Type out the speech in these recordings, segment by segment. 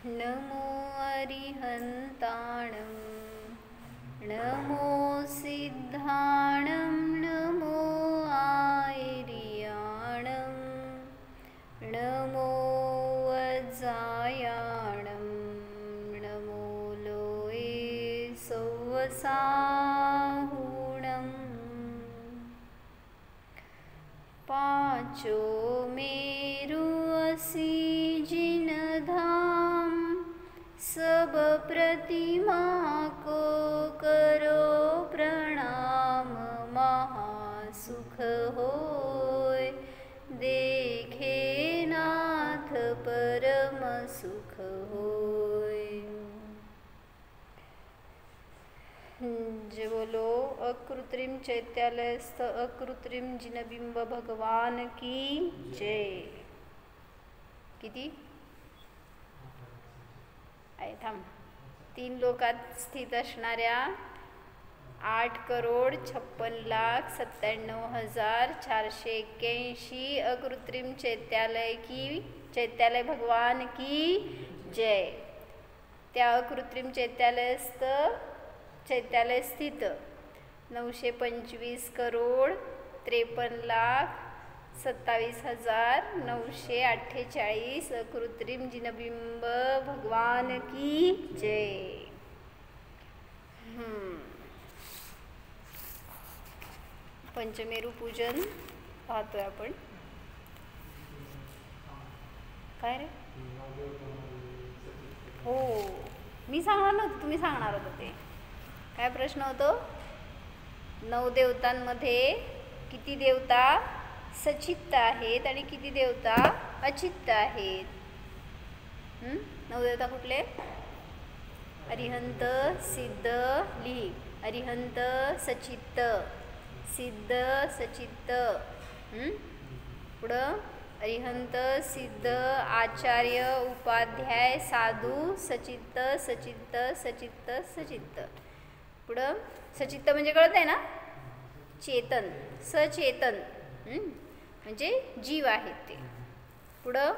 नमो अरिहन्ताणं नमो सिद्धाणं नमो आयर्याणं नमो वज्रायाणं नमो लोये सौवसाहुणं पांचो मेरु असि जिनधाम सब प्रतिमा को करो प्रणाम महासुख होय देखे नाथ परम सुख होय। जय बोलो अकृत्रिम चैत्यालयस्थ अकृत्रिम जिनबिंब भगवान की जय। किती आहे थांब 3 लोकात स्थित असणाऱ्या 8,56,97,481 अकृत्रिम चैत्यालय भगवान की जय। त्या अकृत्रिम चैत्यालय स्थित 925,53,27,948 अकृत्रिम जिनबिंब भगवान की जय। पंचमेरू पूजन पाहतोय आपण। काय रे? हो मी सांगणार नव्हतं, तुम्ही सांगणार होतं ते। काय प्रश्न होतो? 9 देवतांमध्ये किती देवता सचित्त आहेत आणि किती देवता अचित्त आहेत? 9 देवता कुठले? अरिहंत, सिद्ध, लिही। अरिहंत, सचित्त, सिद्ध, सचित्त। पुढं अरिहंत, सिद्ध, आचार्य, उपाध्याय, साधू, सचित्त, सचित्त, सचित्त, सचित्त। पुढं सचित्त म्हणजे कळत आहे ना? चेतन, सचेतन म्हणजे जीव आहेत ते। पुढं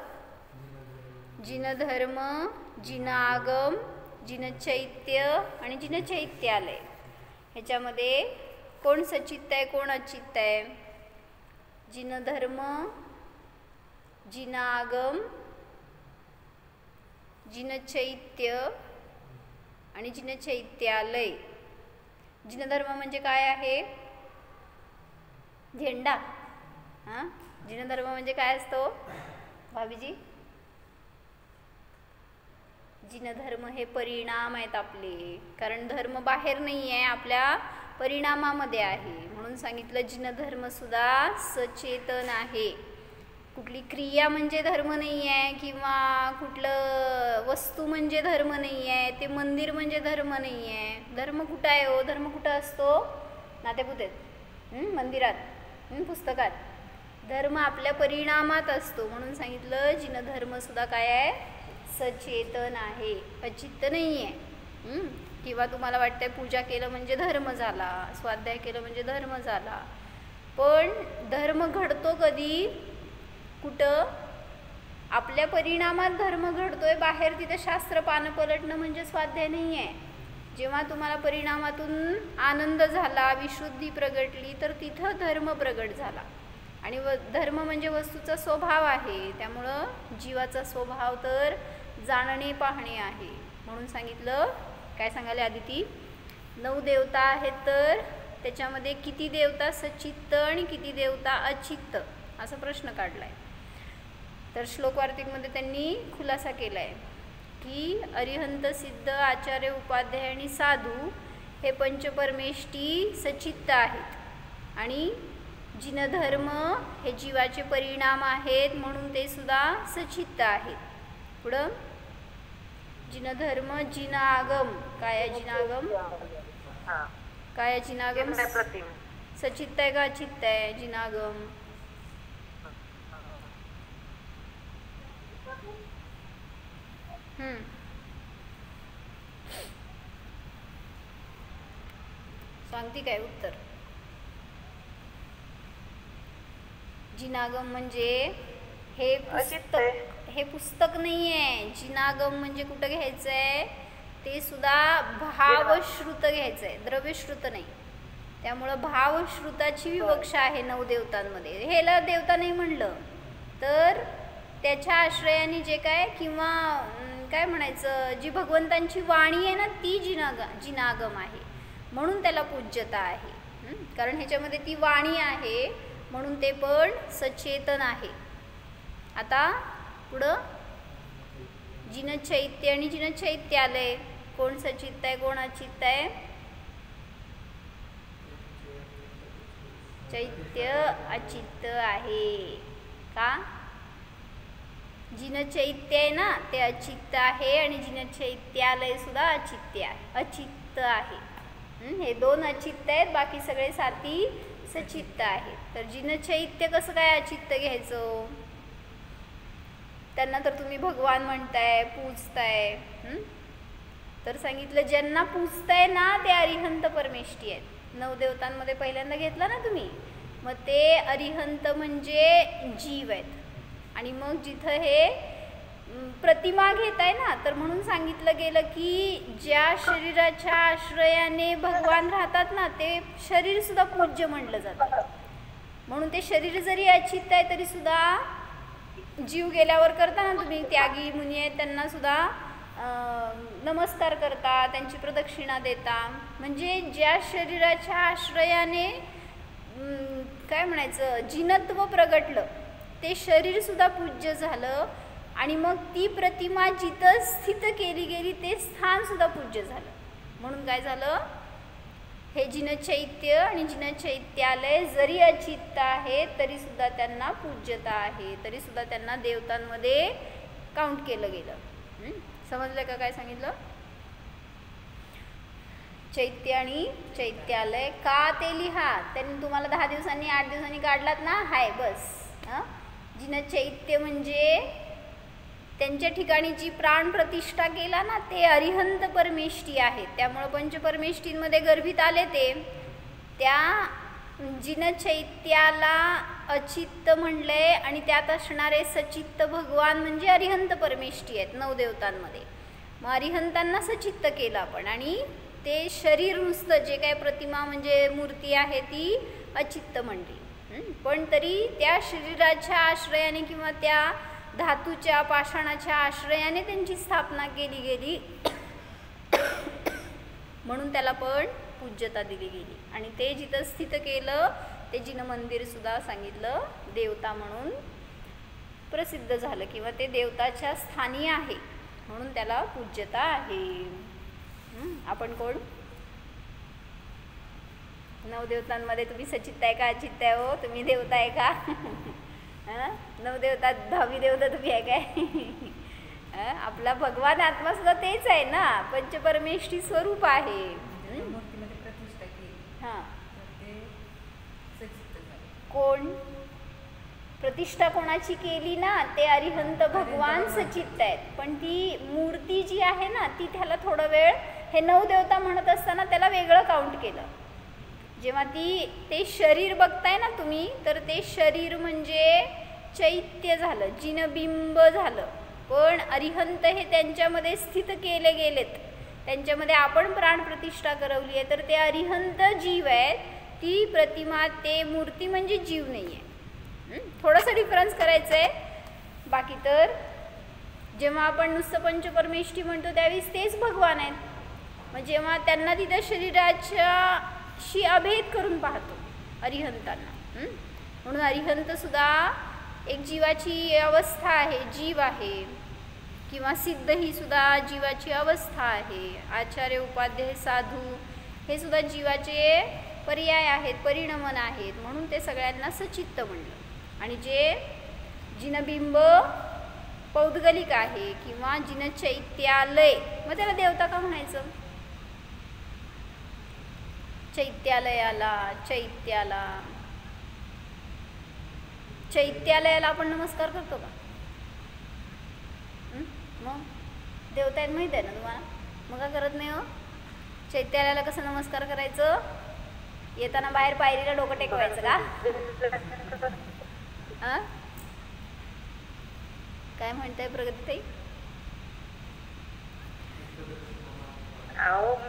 जिनधर्म, जिनागम, जिनचैत्य आणि जिनचैत्यालय। ह्याच्यामध्ये कोण सचित्त आहे कोण अचित्त आहे? जिनधर्म, जिनागम, जिनचैत्य आणि जिनचैत्यालय। जिनधर्म म्हणजे काय आहे? झेंडा। जिनधर्म म्हणजे काय असतो भाभीजी? जिनधर्म हे परिणाम आहेत आपले, कारण धर्म बाहेर नाही आहे, आपल्या परिणामामध्ये आहे, म्हणून सांगितलं जिनधर्म सुद्धा सचेतन आहे। कुठली क्रिया म्हणजे धर्म नाही आहे, किंवा कुठलं वस्तू म्हणजे धर्म नाही आहे, ते मंदिर म्हणजे धर्म नाही आहे। धर्म कुठं आहे हो? धर्म कुठं असतो? नातेपुतेत, मंदिरात, पुस्तकात। धर्म आपल्या परिणामात असतो, म्हणून सांगितलं जिनधर्म सुद्धा काय आहे? सचेतन आहे, अचित्त नाही आहे। किंवा तुम्हाला वाटतंय पूजा केलं म्हणजे धर्म झाला, स्वाध्याय केलं म्हणजे धर्म झाला, पण धर्म घडतो कधी? कुठं? आपल्या परिणामात धर्म घडतोय, बाहेर तिथं शास्त्र पानं पलटणं म्हणजे स्वाध्याय नाही आहे। जेव्हा तुम्हाला परिणामातून आनंद झाला, विशुद्धी प्रगटली, तर तिथं धर्म प्रगट झाला। आणि धर्म म्हणजे वस्तूचा स्वभाव आहे, त्यामुळं जीवाचा स्वभाव तर जाणणे पाहणे आहे, म्हणून सांगितलं। काय सांगायला आदिती? 9 देवता आहेत, तर त्याच्यामध्ये किती देवता सचित्त आणि किती देवता अचित्त असा प्रश्न काढलाय। तर श्लोक वार्तिकमध्ये त्यांनी खुलासा केलाय की अरिहंत, सिद्ध, आचार्य, उपाध्याय आणि साधू हे पंचपरमेष्ठी सचित्त आहेत, आणि जिनधर्म हे जीवाचे परिणाम आहेत, म्हणून ते सुद्धा सचित्त आहेत। पुढं जिनधर्म, जिनागम। काय आहे जिनागम? काय आहे जिनागम? सचित्त आहे का अचित्त आहे जिनागम? सांगते काय उत्तर? जिनागम म्हणजे हे पुस्तक नाही आहे. जिनागम म्हणजे कुठं घ्यायचं आहे, ते सुद्धा भावश्रुत घ्यायचं आहे, द्रव्यश्रुत नाही. त्यामुळं भावश्रुताची विवक्षा आहे नवदेवतांमध्ये. ह्याला देवता नाही म्हणलं तर त्याच्या आश्रयाने जे काय किंवा काय म्हणायचं, जी भगवंतांची वाणी आहे ना ती जिनागम आहे, म्हणून त्याला पूज्यता आहे. कारण ह्याच्यामध्ये ती वाणी आहे म्हणून ते पण सचेतन आहे. आता पुढं जिनचैत्य आणि जिनचैत्य आलंय. कोण सचित्त आहे, कोण अचित्त आहे? चैत्य अचित्त आहे का? जिनचैत्य आहे ना ते अचित्त आहे आणि जिनचैत्यालय सुद्धा अचित्त आहे. हे दोन अचित्त आहेत, बाकी सगळे साती सचित्त आहेत. तर जिनचैत्य कसं काय अचित्त घ्यायचं? त्यांना तर तुम्ही भगवान म्हणताय, पूजताय. तर सांगितलं ज्यांना पूजताय ना ते अरिहंत परमेष्ठी आहेत. नवदेवतांमध्ये पहिल्यांदा घेतला ना तुम्ही, मग ते अरिहंत म्हणजे जीव आहेत. आणि मग जिथं हे प्रतिमा घेताय ना, तर म्हणून सांगितलं गेलं की ज्या शरीराच्या आश्रयाने भगवान राहतात ना ते शरीर सुद्धा पूज्य म्हणलं जातं. म्हणून ते शरीर जरी अचित्त आहे तरी सुद्धा जीव गेल्यावर करता ना तुम्ही, त्यागी मुनी आहेत त्यांना सुद्धा नमस्कार करता, त्यांची प्रदक्षिणा देता. म्हणजे ज्या शरीराच्या आश्रयाने काय म्हणायचं जिनत्व प्रगटलं ते शरीर सुद्धा पूज्य झालं. आणि मग ती प्रतिमा जिथं स्थित केली गेली ते स्थान सुद्धा पूज्य झालं. म्हणून काय झालं, हे जिनचैत्य आणि जिनचैत्यालय जरी अचित्त आहे तरी सुद्धा त्यांना पूज्यता आहे, तरी सुद्धा त्यांना देवतांमध्ये काउंट केलं गेलं. समजलं का काय सांगितलं? चैत्य आणि चैत्यालय का ते लिहा. त्यांनी तुम्हाला 10 दिवसांनी 8 दिवसांनी काढलात ना, हाय बस. जिनचैत्य म्हणजे त्यांच्या ठिकाणी जी प्राण प्रतिष्ठा केला ना ते अरिहंत परमेष्ठी आहेत. त्यामुळं पंचपरमेष्ठींमध्ये गर्भित आले ते. त्या जिनचैत्याला अचित्त म्हणलंय आणि त्यात असणारे सचित्त भगवान म्हणजे अरिहंत परमेष्ठी आहेत नवदेवतांमध्ये. मग अरिहंतांना सचित्त केलं आपण आणि ते शरीर नुसतं जे काय प्रतिमा म्हणजे मूर्ती आहे ती अचित्त म्हणली. पण तरी त्या शरीराच्या आश्रयाने किंवा त्या धातूच्या पाषाणाच्या आश्रयाने त्यांची स्थापना केली गेली म्हणून त्याला पण पूज्यता दिली गेली. आणि ते जिथं स्थित केलं ते जिन मंदिर सुद्धा सांगितलं देवता म्हणून प्रसिद्ध झालं किंवा ते देवताच्या स्थानी आहे म्हणून त्याला पूज्यता आहे. आपण कोण? नवदेवतांमध्ये तुम्ही सचित्त आहे का अचित्त आहे? हो तुम्ही देवता आहे का? नवदेवता 10वी देवता तुम्ही आहे काय? आपला भगवान आत्मा सुद्धा तेच आहे ना, पंचपरमेष्ठी स्वरूप आहे. हां कोण प्रतिष्ठा कोणाची केली ना ते अरिहंत भगवान सचित्त आहेत. पण ती मूर्ती जी आहे ना ती त्याला थोडा वेळ हे नवदेवता म्हणत असताना त्याला वेगळं काउंट केलं. जेव्हा ते शरीर बघताय ना तुम्ही तर ते शरीर म्हणजे चैत्य झालं, जिनबिंब झालं. पण अरिहंत हे त्यांच्यामध्ये स्थित केले गेलेत, त्यांच्यामध्ये आपण प्राण प्रतिष्ठा करवली आहे. तर ते अरिहंत जीव आहेत, ती प्रतिमा ते मूर्ती म्हणजे जीव नाही आहे. थोडासा डिफरन्स करायचं आहे. बाकी तर जेव्हा आपण नुसतं पंचपरमेष्ठी म्हणतो त्यावेळेस तेच भगवान आहेत. मग जेव्हा त्यांना तिथं शरीराच्याशी अभेद करून पाहतो अरिहंतांना, म्हणून अरिहंत सुद्धा एक जीवाची अवस्था आहे, जीव आहे. किंवा सिद्ध ही सुद्धा जीवाची अवस्था आहे. आचार्य उपाध्याय साधू हे सुद्धा जीवाचे पर्याय आहेत, परिणमन आहेत. म्हणून ते सगळ्यांना सचित्त म्हणलं. आणि जे जिनबिंब पौद्गलिक आहे किंवा जिनचैत्यालय मग त्याला देवता का म्हणायचं? चैत्यालयाला आपण नमस्कार करतो का? मग देवता आहेत माहीत आहे ना तुम्हाला, मग का करत नाही हो? चैत्यालयाला कसं नमस्कार करायचं? येताना बाहेर पायरीला डोकं टेकवायचं का? काय म्हणताय प्रगतीताई?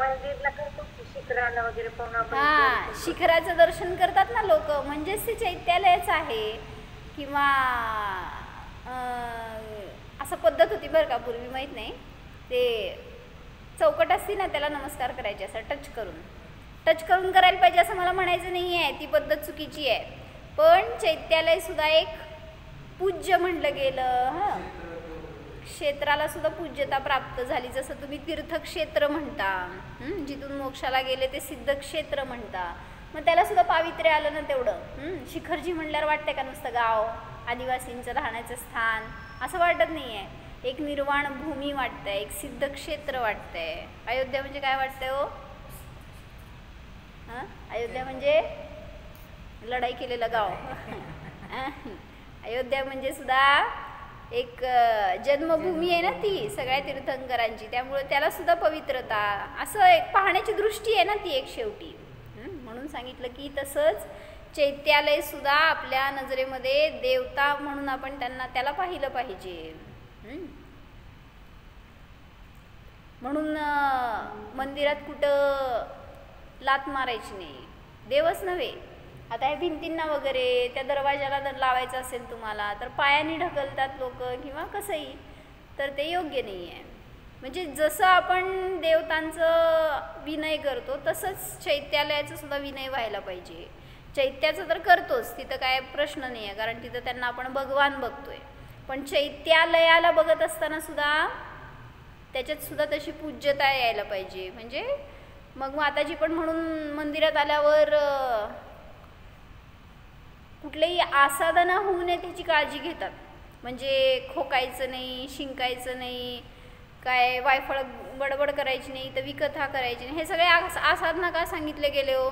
मंदिरला करतो शिखराला वगैरे हा, शिखराचं दर्शन करतात ना लोक, म्हणजेच ते चैत्यालयच आहे. किंवा असं पद्धत होती बरं का पूर्वी, माहीत नाही, ते चौकट असते ना त्याला नमस्कार करायचे असं टच करून करायला पाहिजे असं मला म्हणायचं नाही आहे, ती पद्धत चुकीची आहे. पण चैत्यालय सुद्धा एक पूज्य म्हटलं गेलं. हां, क्षेत्राला सुद्धा पूज्यता प्राप्त झाली. जसं तुम्ही तीर्थक्षेत्र म्हणता, जिथून मोक्षाला गेले ते सिद्धक्षेत्र म्हणता, मग त्याला सुद्धा पावित्र्य आलं ना तेवढं. शिखरजी म्हणल्यावर वाटतंय का नुसतं गाव, आदिवासींचं राहण्याचं स्थान असं वाटत नाही आहे. एक निर्वाण भूमी वाटतंय, एक सिद्धक्षेत्र वाटतंय. अयोध्या म्हणजे काय वाटतंय हो? हां, अयोध्या म्हणजे लढाई केलेलं गाव. अयोध्या म्हणजे सुद्धा एक जन्मभूमी आहे ना ती सगळ्या तीर्थंकरांची, त्यामुळे त्याला सुद्धा पवित्रता, असं एक पाहण्याची दृष्टी आहे ना ती एक शेवटी. म्हणून सांगितलं की तसंच चैत्यालय सुद्धा आपल्या नजरेमध्ये देवता म्हणून आपण त्याला पाहिलं पाहिजे. म्हणून मंदिरात कुठं लात मारायची नाही, देवच नव्हे. आता हे भिंतींना वगैरे त्या दरवाजाला लावायचं असेल तुम्हाला तर पायाने ढकलतात लोक किंवा कसंही, तर ते योग्य नाही आहे. म्हणजे जसं आपण देवतांचं विनय करतो तसंच चैत्यालयाचं सुद्धा विनय व्हायला पाहिजे. चैत्याचं तर करतोच, तिथं काय प्रश्न नाही आहे, कारण तिथं त्यांना आपण भगवान बघतोय. पण चैत्यालयाला बघत असताना सुद्धा त्याच्यात सुद्धा तशी पूज्यता यायला पाहिजे. म्हणजे मग माताजी पण म्हणून मंदिरात आल्यावर कुठलेही आसाधना होऊ नये त्याची काळजी घेतात. म्हणजे खोकायचं नाही, शिंकायचं नाही, काय वायफळ बडबड करायची नाही, तर विकथा करायची नाही. हे सगळे आसाधना का सांगितले गेले हो?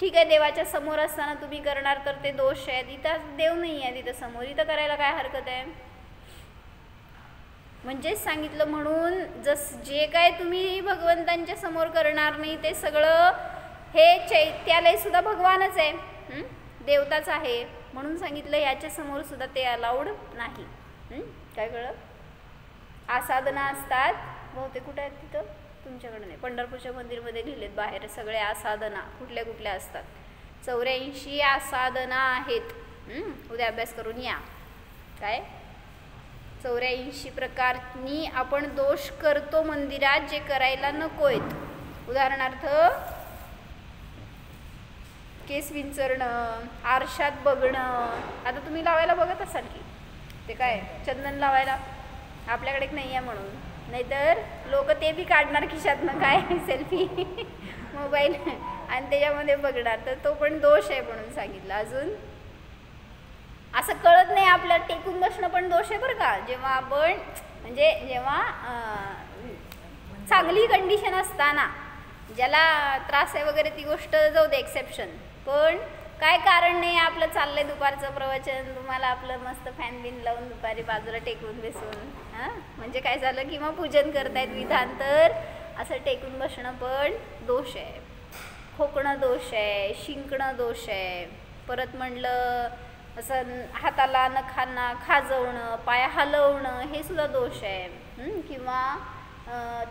ठीक आहे, देवाच्या समोर असताना तुम्ही करणार तर ते दोष आहेत. इथं देव नाही आहे तिथं समोर, इथं करायला काय हरकत आहे? म्हणजेच सांगितलं. म्हणून जे काय तुम्ही भगवंतांच्या समोर करणार नाही ते सगळं, हे चैत्यालय सुद्धा भगवानच आहे, देवताच आहे. म्हणून सांगितलं याच्या समोर सुद्धा ते अलाउड नाही. काय कळलं? आसाधना असतात बहुतेक, कुठे आहेत तिथं तुमच्याकडे नाही, पंढरपूरच्या मंदिरमध्ये लिहिलेत बाहेर सगळे आसाधना कुठल्या कुठल्या असतात. 84 आसाधना आहेत. उद्या अभ्यास करून या. काय 84 प्रकारनी आपण दोष करतो मंदिरात जे करायला नकोयत. उदाहरणार्थ केस विंचरणं, आरशात बघणं. आता तुम्ही लावायला बघत असाल की ते काय चंदन लावायला आपल्याकडे नाही आहे म्हणून, नाहीतर लोक ते बी काढणार खिशातनं काय सेल्फी मोबाईल आणि त्याच्यामध्ये बघणार, तर तो पण दोष आहे म्हणून सांगितलं. अजून असं कळत नाही आपल्याला टेकून बसणं पण दोष आहे बरं का. जेव्हा आपण म्हणजे जेव्हा चांगली कंडिशन असताना, ज्याला त्रास आहे वगैरे ती गोष्ट जाऊ दे एक्सेप्शन, पण काय कारण नाही आपलं चाललंय दुपारचं प्रवचन, तुम्हाला आपलं मस्त फॅन बिन लावून दुपारी बाजूला टेकून बसून, म्हणजे काय झालं किंवा पूजन करतायत विधान, तर असं टेकून बसणं पण दोष आहे. खोकणं दोष आहे, शिंकणं दोष आहे. परत म्हणलं असं हाताला नखांना खाजवणं, पाया हलवणं हे सुद्धा दोष आहे. किंवा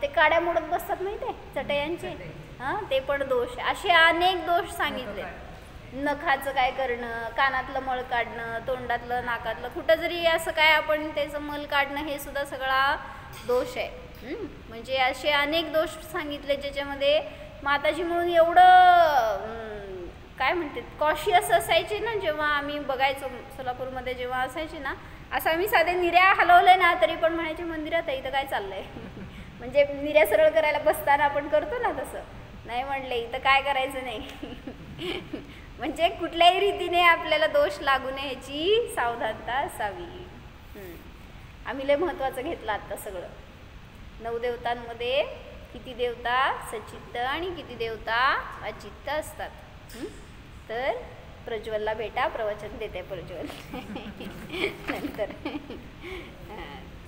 ते काड्या मोडत बसतात माहिती आहे चटयांचे, ते पण दोष आहे. असे अनेक दोष सांगितले. नखाचं काय करणं, कानातलं मळ काढणं, तोंडातलं नाकातलं कुठं जरी असं काय आपण त्याचं मल काढणं हे सुद्धा सगळा दोष आहे. म्हणजे असे अनेक दोष सांगितले ज्याच्यामध्ये माताजी म्हणून एवढं काय म्हणते कॉशियस असायचे ना. जेव्हा आम्ही बघायचो सोलापूरमध्ये जेव्हा असायचे ना, असं आम्ही साधे निर्या हलवले ना तरी पण म्हणायचे मंदिरात आहे इथं काय चाललंय. म्हणजे निर्या सरळ करायला बसताना आपण करतो ना तसं, नाही म्हणले इथं काय करायचं नाही. म्हणजे कुठल्याही रीतीने आपल्याला दोष लागू नये ह्याची सावधानता असावी. आम्ही लय महत्त्वाचं घेतलं आत्ता सगळं. 9 देवतांमध्ये किती देवता सचित्त आणि किती देवता अचित्त असतात. तर प्रज्वलला भेटा, प्रवचन देते प्रज्वल नंतर.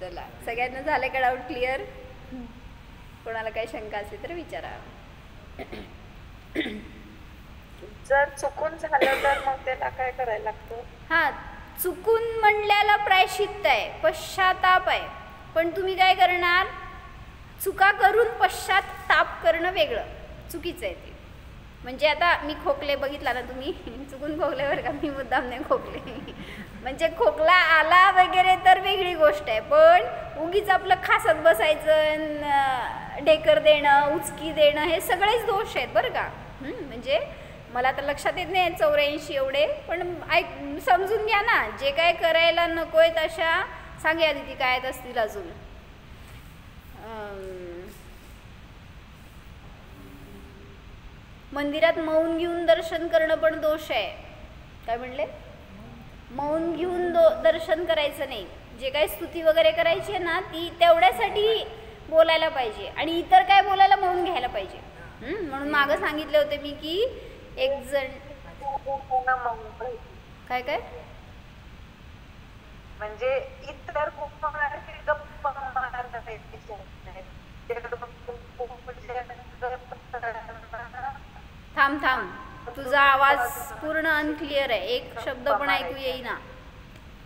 चला, सगळ्यांना झालं का डाऊट क्लिअर? कोणाला काही शंका असेल तर विचारा. जर चुकून झालं तर मग त्याला काय करायला लागतं? चुकून म्हणल्याला प्रायश्चित्त आहे, पश्चाताप आहे. पण तुम्ही काय करणार, चुका करून पश्चाताप करणं वेगळं, चुकीचं आहे ते. म्हणजे आता मी खोकले बघितला ना तुम्ही, चुकून खोकल्यावर का मी मुद्दाम नाही खोकले, म्हणजे खोकला आला वगैरे तर वेगळी गोष्ट आहे. पण उगीच आपलं खासत बसायचं, ढेकर देणं, उचकी देणं, हे सगळेच दोष आहेत बरं का. म्हणजे मला तर लक्षात येत नाही 84 एवढे, पण समजून घ्या ना, जे काय करायला नको आहेत अशा सांगा आधी ती काय असतील अजून. मंदिरात मौन घेऊन दर्शन करणं पण दोष आहे. काय म्हणले, मौन घेऊन दर्शन करायचं नाही. जे काही स्तुती वगैरे करायची आहे ना ती तेवढ्यासाठी बोलायला पाहिजे, आणि इतर काय बोलायला मौन घ्यायला पाहिजे. म्हणून मागं सांगितले होते मी की एक जण काय काय म्हणजे इतर थांब थांब, तुझा आवाज पूर्ण अनक्लिअर आहे, एक शब्द पण ऐकू येईना.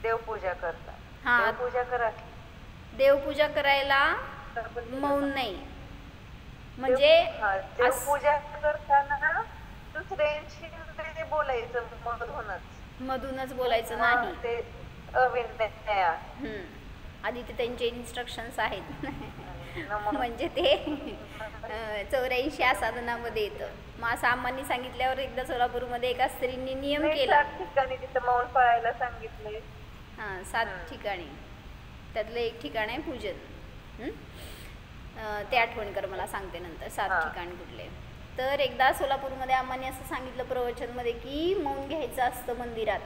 देवपूजा करता, हा, देवपूजा करा. देवपूजा करायला मौन नाही, म्हणजे देवपूजा करताना दुसऱ्यांशी बोलायचं, मधूनच बोलायचं नाही. ते अविनय. आधी ते त्यांचे इन्स्ट्रक्शन्स आहेत. म्हणजे ते 84 साधनामध्ये येतं. मग असं आम्हांनी सांगितल्यावर एकदा सोलापूरमध्ये एका स्त्रीने नियम केला. 7 ठिकाणी तिथं मौन पाळायला सांगितले. 7 ठिकाणी, त्यातलं एक ठिकाण आहे पूजन. ते आठवण कर, मला सांगते नंतर 7 ठिकाण कुठले. तर एकदा सोलापूरमध्ये आम्हांनी असं सांगितलं प्रवचनमध्ये की मौन घ्यायचं असतं मंदिरात.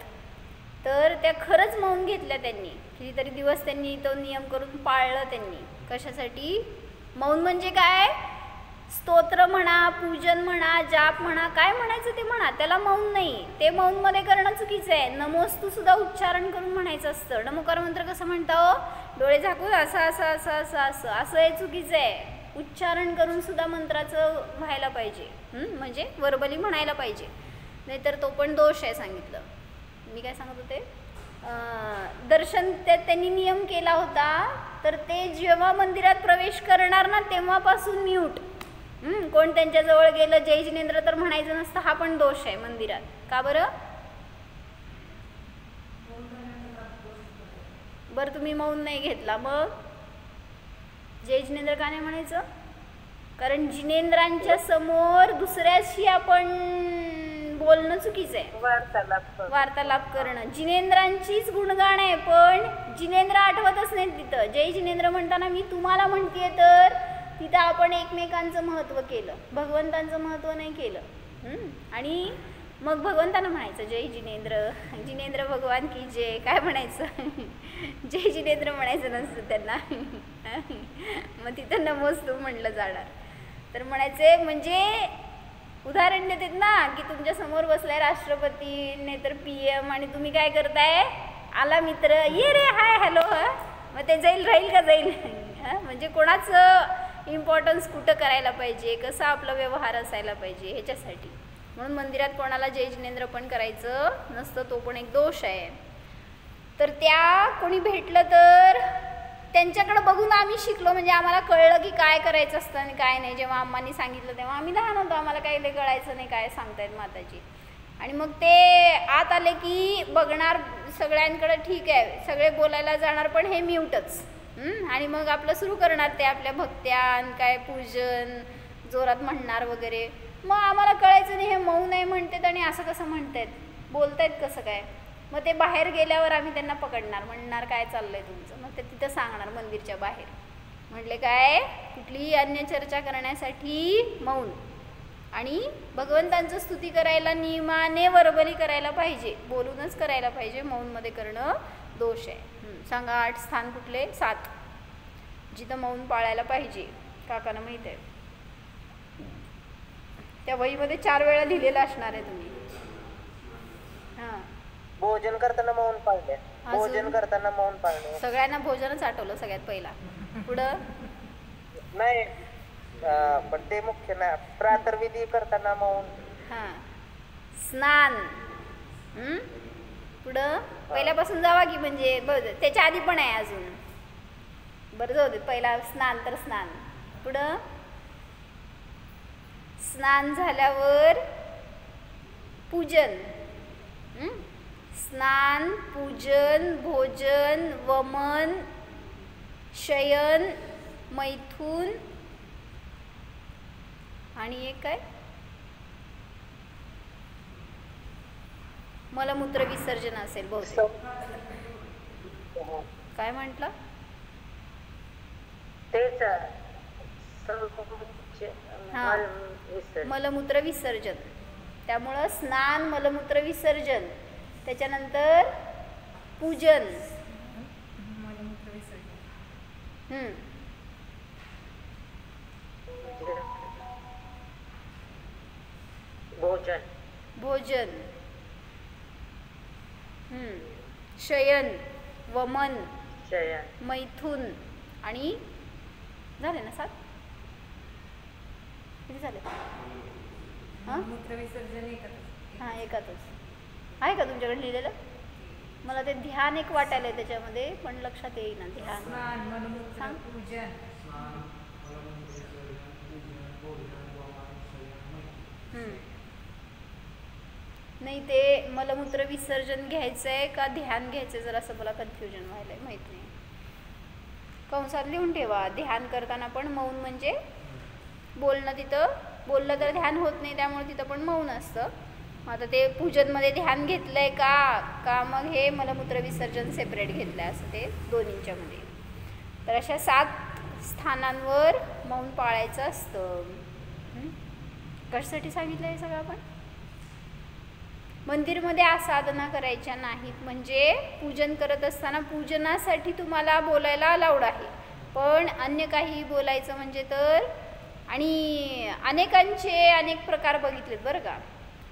तर त्या खरंच मौन घेतल्या त्यांनी, कितीतरी दिवस त्यांनी तो नियम करून पाळलं त्यांनी. कशासाठी, मौन म्हणजे काय, स्तोत्र म्हणा, पूजन म्हणा, जाप म्हणा, काय म्हणायचं ते म्हणा, त्याला मौन नाही. ते मौनमध्ये करणं चुकीचं आहे. नमोस्तू सुद्धा उच्चारण करून म्हणायचं असतं. नमोकार मंत्र कसं म्हणता, डोळे झाकून असं असं असं असं असं असं, हे चुकीचं आहे. उच्चारण करून सुद्धा मंत्राचं व्हायला पाहिजे, म्हणजे वर्बली म्हणायला पाहिजे, नाहीतर तो पण दोष आहे. सांगितलं मी काय सांगत होते, दर्शन त्यांनी नियम केला होता. तर ते जेव्हा मंदिरात प्रवेश करणार ना तेव्हापासून म्यूट. कोण त्यांच्याजवळ गेलं जय जिनेंद्र तर म्हणायचं नसतं, हा पण दोष आहे मंदिरात. का बरं, बरं तुम्ही मौन नाही घेतला, मग जय जिनेंद्र का नाही म्हणायचं, कारण जिनेंद्रांच्या समोर दुसऱ्याशी आपण बोलणं चुकीचं आहे. वार्तालाप करणं जिनेंद्रांचीच गुणगाण आहे, पण जिनेंद्र आठवतच नाहीत तिथं. जय जिनेंद्र म्हणताना मी तुम्हाला म्हणतेय, तर तिथं आपण एकमेकांचं महत्त्व केलं, भगवंतांचं महत्त्व नाही केलं. आणि मग भगवंतांना म्हणायचं जय जिनेंद्र, जिनेंद्र भगवान की जय, काय म्हणायचं, जय जिनेंद्र म्हणायचं नसतं त्यांना. मग तिथं नमोस्तू म्हणलं जाणार. तर म्हणायचे, म्हणजे उदाहरण देतात ना की तुमच्या समोर बसलाय राष्ट्रपती नाहीतर PM, आणि तुम्ही काय करताय, आला मित्र, ये रे, हाय हॅलो, मग ते राहील का जाईल. म्हणजे कोणाचं इम्पॉर्टन्स कुठं करायला पाहिजे, कसा आपला व्यवहार असायला पाहिजे, ह्याच्यासाठी. म्हणून मंदिरात कोणाला जय जिनेंद्र पण करायचं नसतं, तो पण एक दोष आहे. तर त्या कोणी भेटलं तर त्यांच्याकडे बघून आम्ही शिकलो, म्हणजे आम्हाला कळलं की काय करायचं असतं आणि काय नाही. जेव्हा आम्हांनी सांगितलं तेव्हा आम्ही लहान होतो, आम्हाला काही ते कळायचं नाही काय सांगतायत माताजी. आणि मग ते आत आले की बघणार सगळ्यांकडे, ठीक आहे सगळे बोलायला जाणार, पण हे म्यूटच. आणि मग आपलं सुरू करणार ते आपल्या भक्त्यान, काय पूजन जोरात म्हणणार वगैरे. मग आम्हाला कळायचं नाही हे मौन आहे म्हणतात आणि असं कसं म्हणतायत, बोलतायत कसं काय. मग ते बाहेर गेल्यावर आम्ही त्यांना पकडणार, म्हणणार काय चाललंय तुमचं. मग ते तिथं सांगणार मंदिरच्या बाहेर, म्हटले काय कुठलीही अन्य चर्चा करण्यासाठी मौन. आणि भगवंतांचं स्तुती करायला नियमाने वर्बली करायला पाहिजे, बोलूनच करायला पाहिजे. मौनमध्ये करणं दोष आहे. सांगा 8 स्थान कुठले, 7 जिथं मौन पाळायला पाहिजे. काकांना माहीत आहे, त्या वहीमध्ये 4 वेळा लिहिलेलं असणार आहे तुम्ही. हां, भोजन करताना मौन पाळले, भोजन करताना मौन पाळणे. सगळ्यांना भोजनच आठवलं सगळ्यात पहिला, पुढं नाही, पण ते मुख्य ना. प्रातर्विधी करताना मौन. हां, स्नान, पुढं पहिल्यापासून जावा की म्हणजे त्याच्या आधी पण आहे अजून. बरं जाऊ दे, पहिला स्नान तर स्नान. पुढं स्नान झाल्यावर पूजन. स्नान, पूजन, भोजन, वमन, शयन, मैथून आणि एक काय मलमूत्र विसर्जन असेल बहुतेक. काय म्हटलं? हा, मलमूत्र विसर्जन. त्यामुळं स्नान, मलमूत्र विसर्जन, त्याच्यानंतर पूजन, भोजन, भोजन, शयन, वमन, शयन, मैथून आणि झाले ना 7? किती झाले? हां, एकातच आहे का तुमच्याकडे लिहिलेलं? मला ते ध्यान एक वाटायला आहे त्याच्यामध्ये, पण लक्षात येईना. ध्यान सांग. नाही, ते मलमूत्र विसर्जन घ्यायचं आहे का ध्यान घ्यायचं आहे, जरा असं मला कन्फ्युजन व्हायला आहे, माहीत नाही. कंसात लिहून ठेवा. ध्यान करताना पण मौन म्हणजे बोलणं, तिथं बोललं तर ध्यान होत नाही, त्यामुळे तिथं पण मौन असतं. मग आता ते पूजनमध्ये ध्यान घेतलं आहे का मग हे मलमूत्र विसर्जन सेपरेट घेतलं आहे, असं ते दोन्हींच्यामध्ये. तर अशा 7 स्थानांवर मौन पाळायचं असतं. कशासाठी सांगितलं हे सगळं आपण? मंदिरमध्ये आसाधना करायच्या नाहीत, म्हणजे पूजन करत असताना पूजनासाठी तुम्हाला बोलायला अलाउड आहे, पण अन्य काही बोलायचं म्हणजे तर. आणि अनेकांचे अनेक प्रकार बघितलेत बरं का.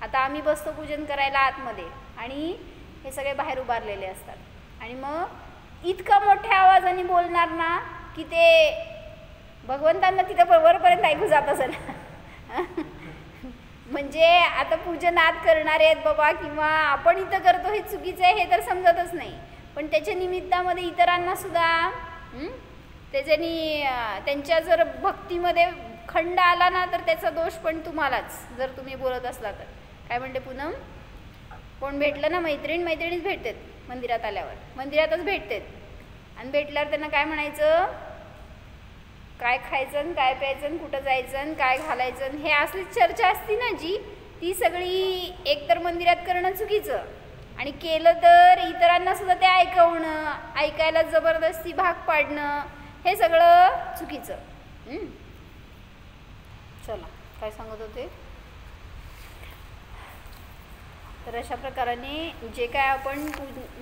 आता आम्ही बसतो पूजन करायला आतमध्ये आणि हे सगळे बाहेर उभारलेले असतात, आणि मग इतका मोठ्या आवाजाने बोलणार ना की ते भगवंतांना तिथं वरपर्यंत ऐकू जात असेल. म्हणजे आता पूजन आत करणारे आहेत बाबा, किंवा आपण इथं करतो हे चुकीचं आहे हे तर समजतच नाही, पण त्याच्या निमित्तामध्ये इतरांना सुद्धा त्याच्यानी त्यांच्या जर भक्तीमध्ये खंड आला ना तर त्याचा दोष पण तुम्हालाच, जर तुम्ही बोलत असला तर. काय म्हणते पूनम? कोण भेटलं ना? मैत्रिणीच भेटतात मंदिरात आल्यावर, मंदिरातच भेटतात. आणि भेटल्यावर त्यांना काय म्हणायचं, काय खायचं, काय प्यायचं, कुठं जायचं, काय घालायचं, हे असली चर्चा असती ना जी, ती सगळी एकतर मंदिरात करणं चुकीचं, आणि केलं तर इतरांना सुद्धा ते ऐकवणं, ऐकायला जबरदस्ती भाग पाडणं, हे सगळं चुकीचं. चला, काय सांगत होते? तर अशा प्रकाराने जे काय आपण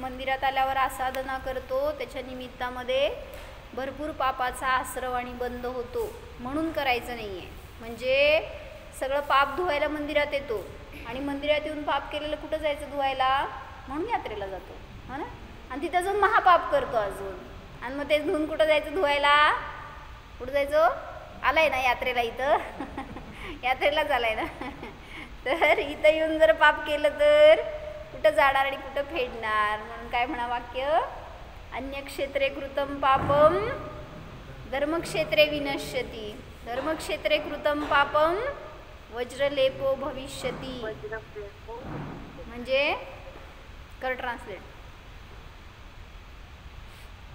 मंदिरात आल्यावर आसाधना करतो त्याच्या निमित्तामध्ये भरपूर पापाचा आश्रव आणि बंद होतो, म्हणून करायचं नाही आहे. म्हणजे सगळं पाप धुवायला मंदिरात येतो, आणि मंदिरात येऊन पाप केलेलं कुठं जायचं धुवायला? म्हणून यात्रेला जातो, हो ना. आणि तिथं जाऊन महापाप करतो अजून, आणि मग ते धुवून कुठं जायचं धुवायला? कुठं जायचं? आलाय ना यात्रेला, इथं यात्रेलाच आलाय ना. तर इथं येऊन जर पाप केलं तर कुठं जाणार आणि कुठं फेडणार? म्हणून काय म्हणा वाक्य, अन्यक्षेत्रे कृतं पापम धर्मक्षेत्रे विनश्यती, धर्मक्षेत्रे कृतं पापम वज्रलेपो भविष्यती. म्हणजे कर ट्रान्सलेट.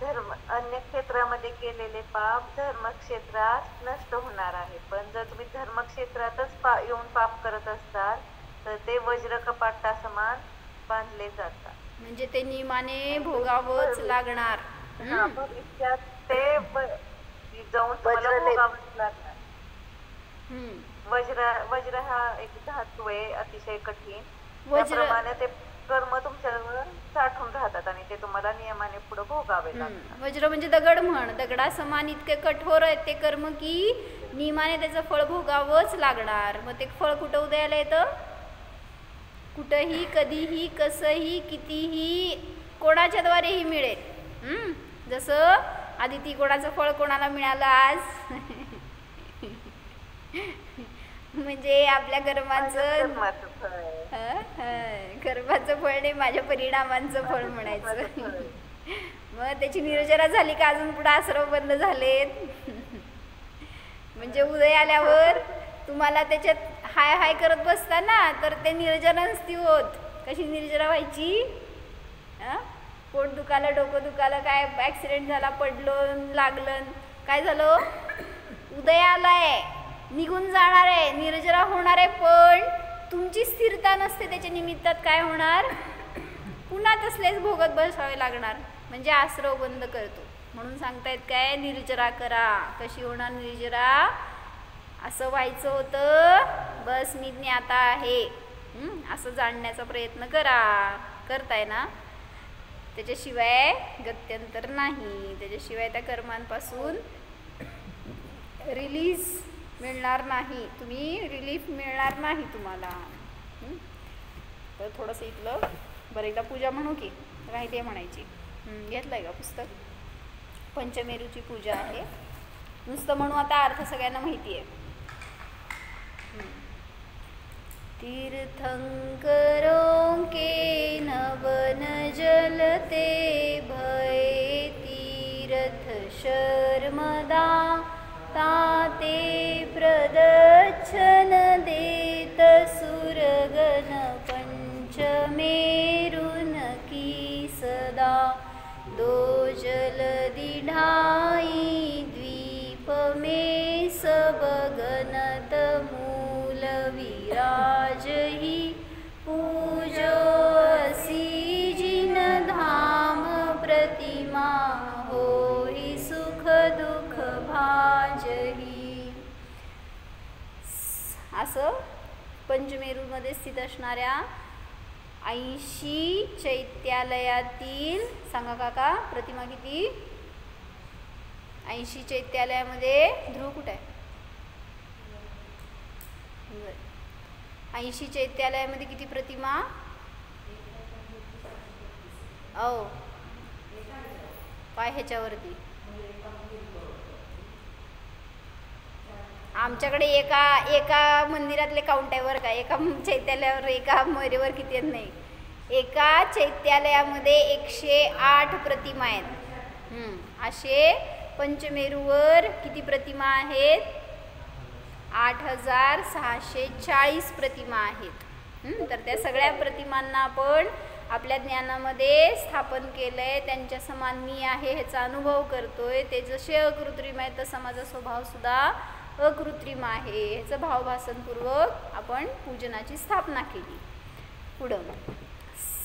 अन्य क्षेत्रामध्ये केलेले पाप धर्मक्षेत्रात नष्ट होणार आहे, पण जर तुम्ही धर्मक्षेत्रातच येऊन पाप करत असाल तर ते वज्र कपाटा समान बांधले जातात. म्हणजे ते नियमाने भोगावंच लागणार. भविष्यात ते जाऊन तुम्हाला भोगावंच लागणार. वज्र हा एक धातू आहे, अतिशय कठीण. त्याप्रमाणे ते कर्म तुमच्यावर साठून राहतात आणि ते तुम्हाला नियमाने पुढे भोगावे लागतात. वज्र म्हणजे दगड म्हण, दगडा समान इतके कठोर आहेत ते कर्म की नियमाने त्याचं फळ भोगावंच लागणार. मग ते फळ कुठं उदयाला येतं? कुठंही, कधीही, कसंही, कितीही, कोणाच्या द्वारेही मिळेल. जसं आदिती कोणाचं फळ कोणाला मिळालं आज? म्हणजे आपल्या कर्माचं कर्माचं फळ आहे. कर्माचं फळ नाही, माझ्या परिणामांचं फळ माझं म्हणायचं. फळ आहे. मग त्याची निर्जरा झाली का अजून पुढे आश्रम बंद झालेत? म्हणजे उदय आल्यावर तुम्हाला त्याच्यात हाय हाय करत बसता ना, तर ते निर्जरा नसती होत. कशी निर्जरा व्हायची? पोट दुखालं, डोकं दुखालं, काय ॲक्सिडेंट झाला, पडलं, लागलं, काय झालं? उदय आलाय, निघून जाणार आहे, निर्जरा होणार आहे, पण तुमची स्थिरता नसते. त्याच्या निमित्तात काय होणार? पुन्हा तसलेच भोगत बसावे लागणार. म्हणजे आश्रव बंद करतो. म्हणून सांगतायत काय? निर्जरा करा. कशी होणार निर्जरा? असं व्हायचं होतं, बस मी ज्ञाता आहे असं जाणण्याचा प्रयत्न करा. करताय ना? त्याच्याशिवाय गत्यंतर नाही. त्याच्याशिवाय त्या कर्मांपासून रिलीज मिळणार नाही. तुम्ही रिलीफ मिळणार नाही तुम्हाला. तर थोडंसं इथलं बरं एकदा पूजा म्हणू की काय ते म्हणायची. घेतलं आहे का पुस्तक? पंचमेरूची पूजा आहे. नुसतं म्हणू, आता अर्थ सगळ्यांना माहिती आहे. तीर्थंकरों के नवन जलते भये तीर्थ शर्मदा ताते प्रदच्छन देत सुरगन पंचमेरुन की सदा दो जलधि ढाई द्वीप में सब गनत मूल विराजहि पूजो असी जिन धाम प्रतिमा होई सुख दुख भाजही. असं पंचमेरूमध्ये स्थित असणाऱ्या 80 चैत्यालयातील, सांगा काका प्रतिमा किती? 80 चैत्यालयामध्ये ध्रुव कुठे आहे? 80 चैत्यालयामध्ये किती प्रतिमा? काय ह्याच्यावरती? आमच्याकडे एका मंदिरातले काउंट आहे बरं का. एका चैत्यालयावर, एका मोरेवर किती आहेत नाही. एका चैत्यालयामध्ये 108 प्रतिमा आहेत. असे पंचमेरूवर किती प्रतिमा आहेत? 8640 प्रतिमा आहेत. तर त्या सगळ्या प्रतिमांना आपण आपल्या ज्ञानामध्ये स्थापन केलंय. त्यांच्या समान मी आहे ह्याचा अनुभव करतोय. ते जसे अकृत्रिम आहे तसा माझा स्वभाव सुद्धा अकृत्रिम आहे. ह्याचं भावभासनपूर्वक आपण पूजनाची स्थापना केली. पुढं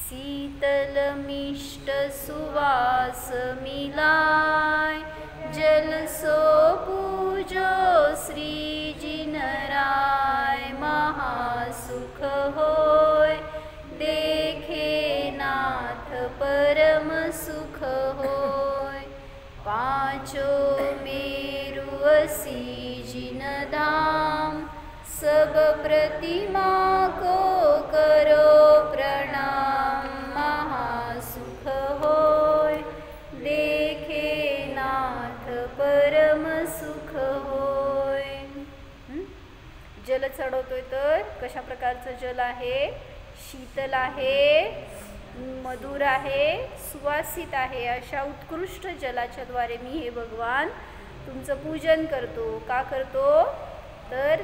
शीतल मिष्ट सुवास मिलाय जल सो पूजो श्री जिनराय महासुख होय देखे नाथ परम सुख होय. पांचो मेरु असी जिन धाम सब प्रतिमा को करो प्रणाम महासुख होय देखे नाथ परम सुख होय. जल चढवतोय तर कशा प्रकारचं जल आहे? शीतल आहे, मधुर आहे, सुवासित आहे. अशा उत्कृष्ट जलाच्या द्वारे मी हे भगवान तुमचं पूजन करतो. का करतो? तर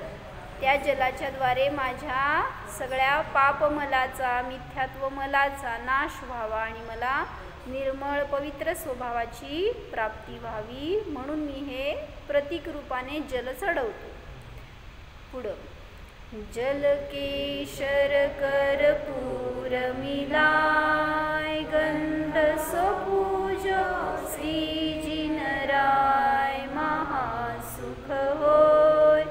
त्या जलाच्या द्वारे माझ्या सगळ्या पापमलाचा, मिथ्यात्व मलाचा नाश व्हावा आणि मला निर्मळ पवित्र स्वभावाची प्राप्ती व्हावी, म्हणून मी हे प्रतीक रूपाने जल चढवतो. पुढं जल केशर कर्पूर मिलाय गंध सपूजो श्री जिनराय महासुख होय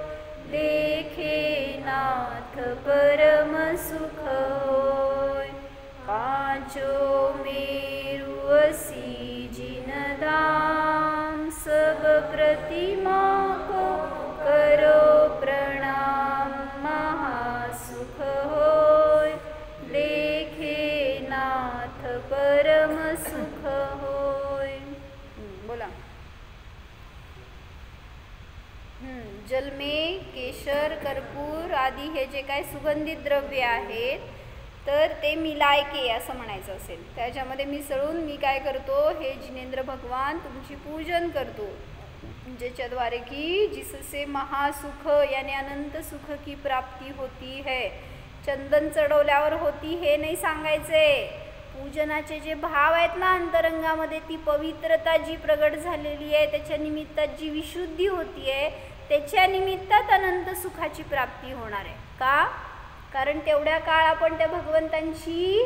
देखे नाथ परम सुख होय. पांचो मेरु असी जिन धाम सब प्रतिमा को करो प्रणाम महासुख होय देखे नाथ परम सुख होय. बोला. जल में केशर, कर्पूर आदी हे जे काय सुगंधित द्रव्य आहेत तर ते मिलायके असं म्हणायचं असेल, त्याच्यामध्ये मिसळून मी काय करतो, हे जिनेंद्र भगवान तुमची पूजन करतो, ज्याच्याद्वारे की जिससे महासुख यानी अनंत सुख की प्राप्ती होती है. चंदन चढवल्यावर होती हे नाही सांगायचे, पूजनाचे जे भाव आहेत ना अंतरंगामध्ये, ती पवित्रता जी प्रगट झालेली आहे त्याच्या निमित्तात जी विशुद्धी होती आहे त्याच्या निमित्तात अनंत सुखाची प्राप्ती होणार आहे. का? कारण तेवढ्या काळ आपण त्या भगवंतांची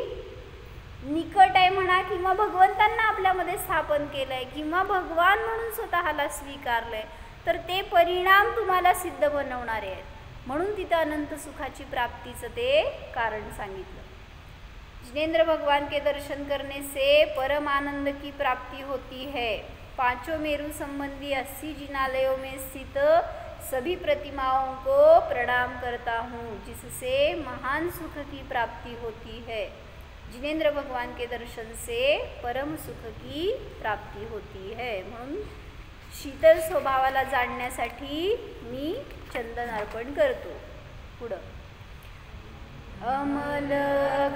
निकट आहे म्हणा, किंवा भगवंतांना आपल्यामध्ये स्थापन केलं आहे, किंवा भगवान म्हणून स्वतःला स्वीकारलं आहे, तर ते परिणाम तुम्हाला सिद्ध बनवणारे आहेत. म्हणून तिथं अनंत सुखाची प्राप्तीचं ते कारण सांगितलं. जिनेंद्र भगवान के दर्शन करने से परम आनंद की प्राप्ति होती है. पांचों मेरु संबंधी 80 जिनालयों में स्थित सभी प्रतिमाओं को प्रणाम करता हूँ, जिससे महान सुख की प्राप्ति होती है. जिनेंद्र भगवान के दर्शन से परम सुख की प्राप्ति होती है. म्हणून शीतल स्वभावाला जाणण्यासाठी मी चंदन अर्पण करतो. पुढं अमल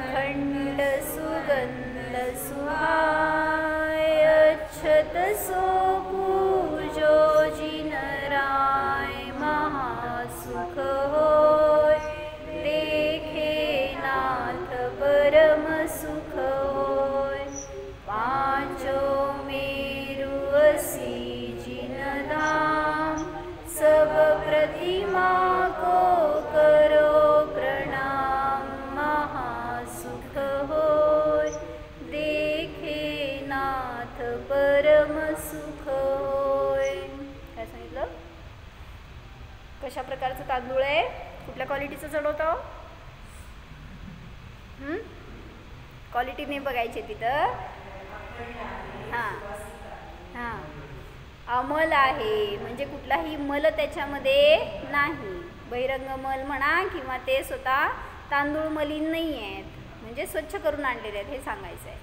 खंड सुगंध सुहाय अक्षत सो पूजो जिनराय महासुख होय देखे नाथ परम सुख होय. पांचो मेरु असी जिनधाम सब प्रतिमा को करो प्रणाम महासुख होय देखे नाथ परम सुख होय. काय सांगितलं? कशा प्रकारचं तांदूळ आहे, कुठल्या क्वालिटीचं चढवतो? क्वालिटी नाही बघायची तिथं. हां हां अमल आहे म्हणजे कुठलाही मल त्याच्यामध्ये नाही, बहिरंग मल म्हणा किंवा ते स्वतः तांदूळ मलिन नाही आहेत, म्हणजे स्वच्छ करून आणलेले आहेत हे सांगायचं आहे.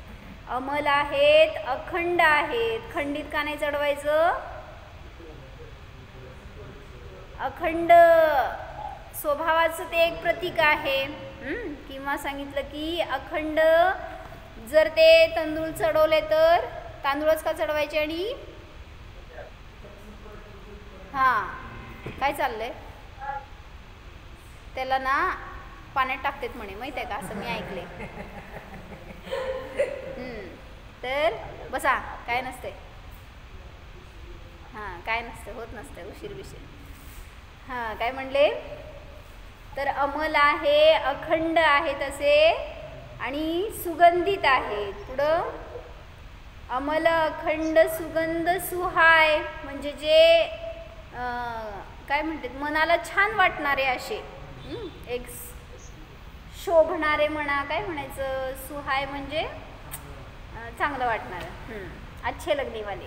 अमल आहेत, अखंड आहेत. खंडित का नाही चढवायचं? अखंड स्वभावाचं ते एक प्रतीक आहे. किंवा सांगितलं की अखंड जर ते तांदूळ चढवले तर तांदूळच का चढवायचे? आणि हां काय चाललंय त्याला ना पाण्यात टाकतात म्हणे, माहिती आहे का? असं मी ऐकले. तर बसा, काय नसते. हां काय नसते, होत नसते उशीर बिशीर. हां काय म्हणले? तर अमल आहे, अखंड आहेत असे, आणि सुगंधित आहेत. पुढं अमल अखंड सुगंध सुहाय म्हणजे जे काय म्हणतात मनाला छान वाटणारे असे, एक शोभणारे म्हणा, काय म्हणायचं, सुहाय म्हणजे चांगलं वाटणारं, अच्छे लगने वाले,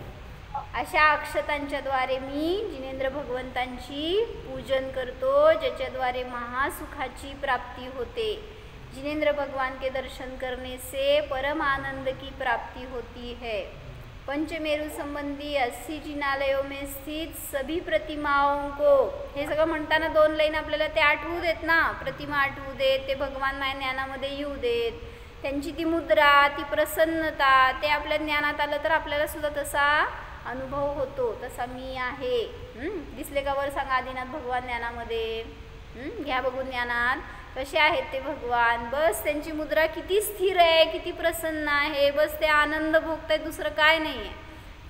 अशा अक्षतांच्या द्वारे मी जिनेंद्र भगवंतांची पूजन करतो, ज्याच्याद्वारे महासुखाची प्राप्ती होते. जिनेंद्र भगवान के दर्शन करने से परम आनंद की प्राप्ति होती है. पंचमेरु संबंधी 80 जिनालयों में स्थित सभी प्रतिमाओं को, हे सगळं म्हणताना 2 लाईन आपल्याला ते आठवू देत ना, प्रतिमा आठवू देत, ते भगवान माझ्या ज्ञानामध्ये येऊ देत, त्यांची ती मुद्रा, ती प्रसन्नता, ते आपल्या ज्ञानात आलं तर आपल्याला सुद्धा तसा अनुभव होतो. तसा मी आहे. दिसले का वर सांगा आदिनाथ भगवान ज्ञानामध्ये? घ्या बघून ज्ञानात कसे आहेत ते भगवान. बस त्यांची मुद्रा किती स्थिर आहे, किती प्रसन्न आहे, बस ते आनंद भोगताय, दुसरं काय नाही आहे.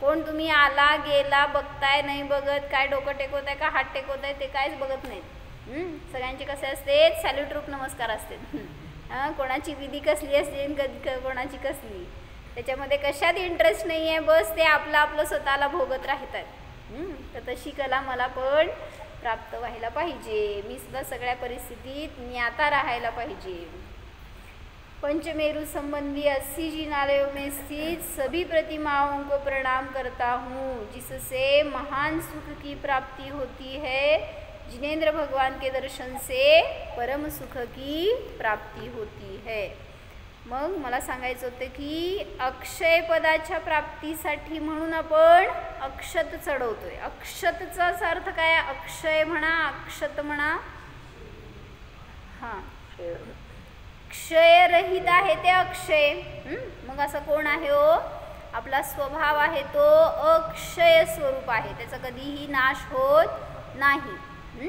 कोण तुम्ही आला गेला बघताय, नाही बघत, काय डोकं टेकवत आहे का हात टेकवत आहे ते काहीच बघत नाहीत. सगळ्यांचे कसे असते, सॅल्यूट रूप नमस्कार असते. कोणाची विधी कसली असते, कोणाची कसली, त्याच्यामध्ये कशात इंटरेस्ट नाही आहे, बस ते आपलं आपलं स्वतःला भोगत राहतात. तर तशी कला मला पण प्राप्त व्हायला पाहिजे. मी सुद्धा सगळ्या परिस्थितीत ज्ञाता राहायला पाहिजे. पंचमेरु संबंधी 80 जिनालयों में स्थित सभी प्रतिमाओं को प्रणाम करता हूँ, जिससे महान सुख की प्राप्ति होती है. जिनेंद्र भगवान के दर्शन से परम सुख की प्राप्ति होती है. मग मला सांगायचं होतं की अक्षय पदाच्या प्राप्तीसाठी म्हणून आपण अक्षत चढवतोय. अक्षतचाच अर्थ काय? अक्षय म्हणा, अक्षत म्हणा. हां, क्षयरहित आहे ते अक्षय. मग असं कोण आहे हो? आपला स्वभाव आहे तो अक्षय स्वरूप आहे, त्याचा कधीही नाश होत नाही.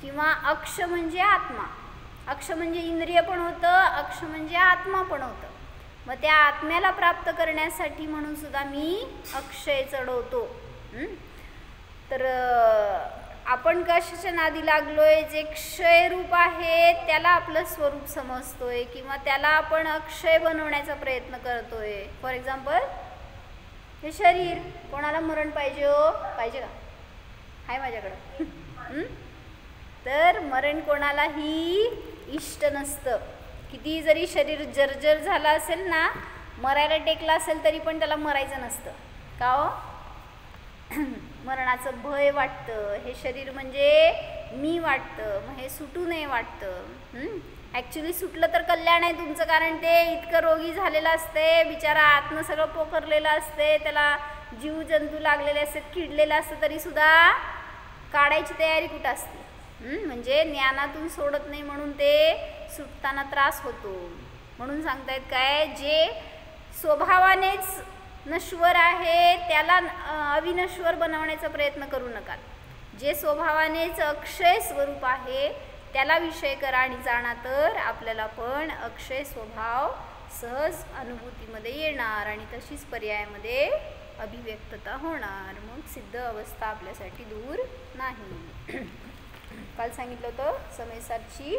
किंवा अक्ष म्हणजे आत्मा. अक्ष म्हणजे इंद्रिय पण होतं, अक्ष म्हणजे आत्मा पण होतं. मग त्या आत्म्याला प्राप्त करण्यासाठी म्हणून सुद्धा मी अक्षय चढवतो. तर आपण कशाच्या नादी लागलोय? जे क्षय रूप आहे त्याला आपलं स्वरूप समजतोय किंवा त्याला आपण अक्षय बनवण्याचा प्रयत्न करतोय. फॉर एक्झाम्पल हे शरीर. कोणाला मरण पाहिजे हो? पाहिजे का? आहे माझ्याकडं. तर मरण कोणालाही इष्ट नसतं. किती जरी शरीर जर्जर झाला असेल ना, मरायला टेकला असेल तरी पण त्याला मरायचं नसतं. का हो? मरणाचं भय वाटतं. हे शरीर म्हणजे मी वाटतं, मग हे सुटू नये वाटतं. ॲक्च्युली सुटलं तर कल्याण आहे तुमचं, कारण ते इतकं रोगी झालेलं असते, बिचारा आतनं सगळं पोखरलेलं असते, त्याला जीव जंतू लागलेले असतात, किडलेलं असतं, तरीसुद्धा काढायची तयारी कुठं असते. म्हणजे ज्ञानातून सोडत नाही म्हणून ते सुटताना त्रास होतो. म्हणून सांगतायत काय? जे स्वभावानेच नश्वर आहे त्याला अविनश्वर बनवण्याचा प्रयत्न करू नका. जे स्वभावानेच अक्षय स्वरूप आहे त्याला विषय करा आणि जाणा, तर आपल्याला पण अक्षय स्वभाव सहज अनुभूतीमध्ये येणार आणि तशीच पर्यायामध्ये अभिव्यक्तता होणार. मग सिद्ध अवस्था आपल्यासाठी दूर नाही. काल सांगितलं होतं समेसारची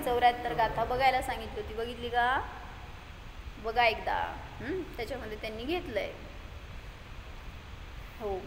74 गाथा बघायला सांगितली होती. बघितली का? बघा एकदा. त्याच्यामध्ये त्यांनी घेतलंय. हो.